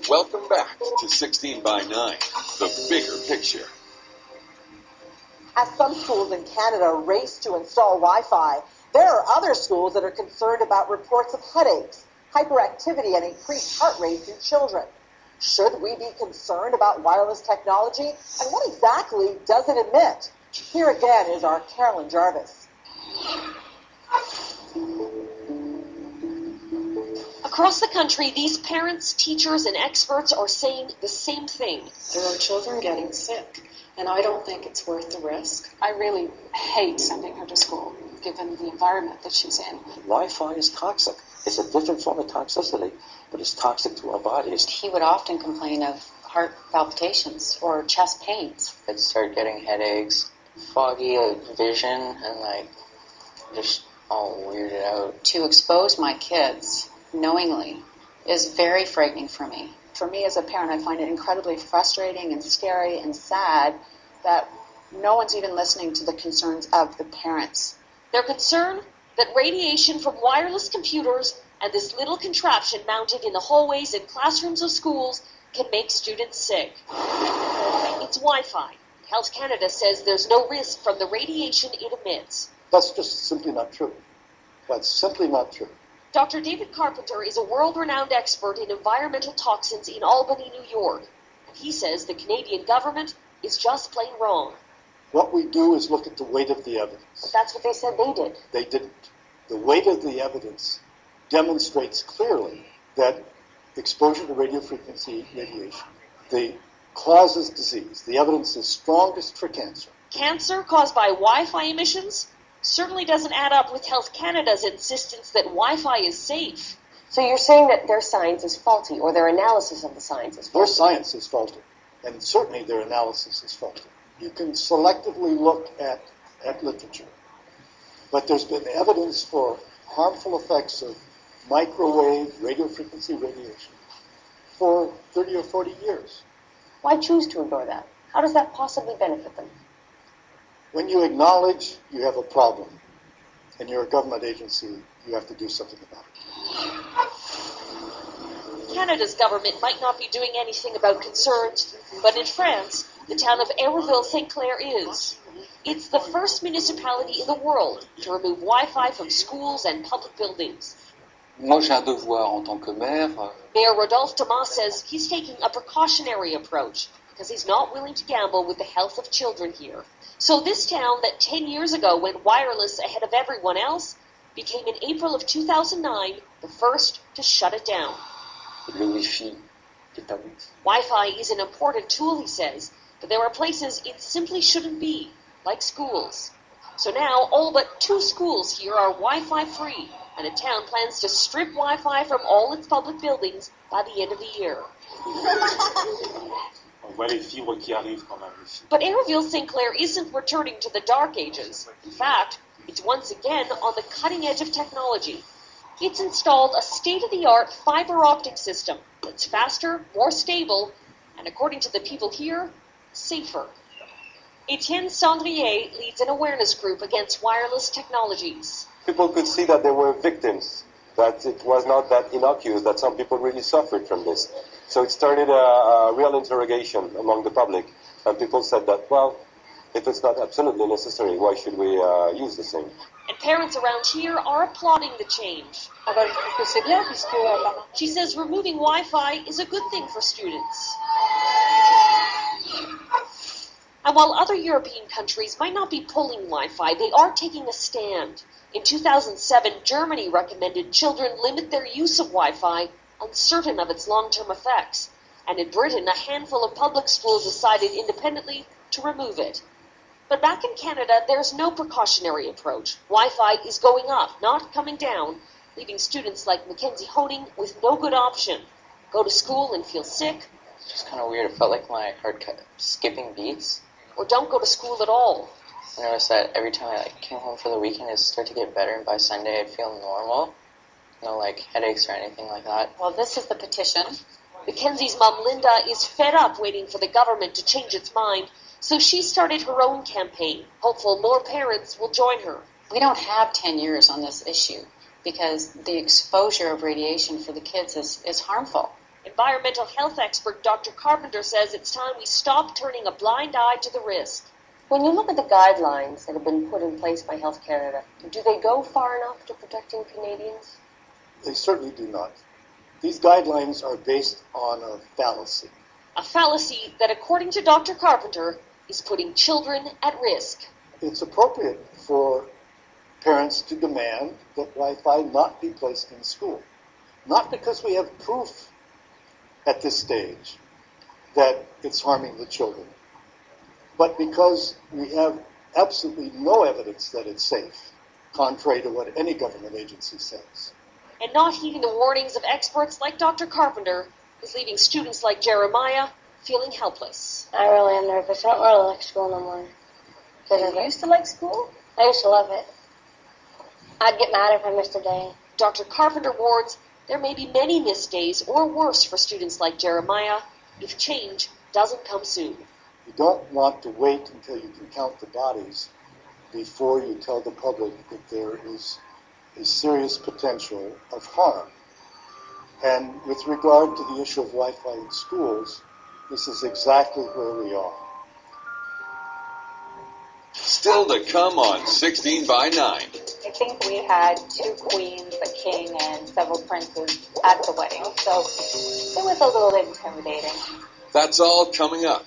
Welcome back to 16 by 9, the bigger picture. As some schools in Canada race to install Wi-Fi, there are other schools that are concerned about reports of headaches, hyperactivity, and increased heart rate in children. Should we be concerned about wireless technology? And what exactly does it emit? Here again is our Carolyn Jarvis. Across the country, these parents, teachers, and experts are saying the same thing. There are children getting sick, and I don't think it's worth the risk. I really hate sending her to school, given the environment that she's in. Wi-Fi is toxic. It's a different form of toxicity, but it's toxic to our bodies. He would often complain of heart palpitations or chest pains. I'd start getting headaches, foggy vision, and just all weirded out. To expose my kids knowingly is very frightening for me. For me as a parent, I find it incredibly frustrating and scary and sad that no one's even listening to the concerns of the parents. They're concerned that radiation from wireless computers and this little contraption mounted in the hallways and classrooms of schools can make students sick. It's Wi-Fi. Health Canada says there's no risk from the radiation it emits. That's just simply not true. That's simply not true. Dr. David Carpenter is a world-renowned expert in environmental toxins in Albany, New York. And he says the Canadian government is just plain wrong. What we do is look at the weight of the evidence. But that's what they said they did. They didn't. The weight of the evidence demonstrates clearly that exposure to radiofrequency radiation causes disease. The evidence is strongest for cancer. Cancer caused by Wi-Fi emissions certainly doesn't add up with Health Canada's insistence that Wi-Fi is safe. So you're saying that their science is faulty, or their analysis of the science is faulty? Their science is faulty, and certainly their analysis is faulty. You can selectively look at literature, but there's been evidence for harmful effects of microwave radiofrequency radiation for 30 or 40 years. Why choose to ignore that? How does that possibly benefit them? When you acknowledge you have a problem and you're a government agency, you have to do something about it. Canada's government might not be doing anything about concerns, but in France, the town of Hérouville, St. Clair is. It's the first municipality in the world to remove Wi-Fi from schools and public buildings. Moi, j'ai un devoir en tant que maire. Mayor Rodolphe Thomas says he's taking a precautionary approach because he's not willing to gamble with the health of children here. So this town that 10 years ago went wireless ahead of everyone else became in April of 2009 the first to shut it down. Le Wi-Fi est à bout. Wi-Fi is an important tool, he says, but there are places it simply shouldn't be, like schools. So now all but 2 schools here are Wi-Fi free, and the town plans to strip Wi-Fi from all its public buildings by the end of the year. But Hérouville St. Clair isn't returning to the dark ages. In fact, it's once again on the cutting edge of technology. It's installed a state-of-the-art fiber optic system that's faster, more stable, and according to the people here, safer. Etienne Sandrier leads an awareness group against wireless technologies. People could see that there were victims, that it was not that innocuous, that some people really suffered from this. So it started a real interrogation among the public, and people said that, well, if it's not absolutely necessary, why should we use the same? And parents around here are applauding the change. She says removing Wi-Fi is a good thing for students. And while other European countries might not be pulling Wi-Fi, they are taking a stand. In 2007, Germany recommended children limit their use of Wi-Fi, uncertain of its long-term effects. And in Britain, a handful of public schools decided independently to remove it. But back in Canada, there's no precautionary approach. Wi-Fi is going up, not coming down, leaving students like Mackenzie Honing with no good option. Go to school and feel sick. It's just kind of weird. It felt like my heart kept skipping beats. Or don't go to school at all. I noticed that every time I came home for the weekend, it'd start to get better, and by Sunday, I'd feel normal. No, headaches or anything like that. Well, this is the petition. Mackenzie's mom, Linda, is fed up waiting for the government to change its mind, so she started her own campaign, hopeful more parents will join her. We don't have 10 years on this issue because the exposure of radiation for the kids is harmful. And environmental health expert Dr. Carpenter says it's time we stop turning a blind eye to the risk. When you look at the guidelines that have been put in place by Health Canada, do they go far enough to protecting Canadians? They certainly do not. These guidelines are based on a fallacy. A fallacy that, according to Dr. Carpenter, is putting children at risk. It's appropriate for parents to demand that Wi-Fi not be placed in school. Not because we have proof at this stage that it's harming the children, but because we have absolutely no evidence that it's safe, contrary to what any government agency says. And not heeding the warnings of experts like Dr. Carpenter is leaving students like Jeremiah feeling helpless. I really am nervous. I don't really like school no more. You used to like school? I used to love it. I'd get mad if I missed a day. Dr. Carpenter warns there may be many missed days or worse for students like Jeremiah if change doesn't come soon. You don't want to wait until you can count the bodies before you tell the public that there is a serious potential of harm. And with regard to the issue of Wi-Fi in schools, this is exactly where we are. Still to come on 16 by 9. I think we had 2 queens, a king, and several princes at the wedding, so it was a little intimidating. That's all coming up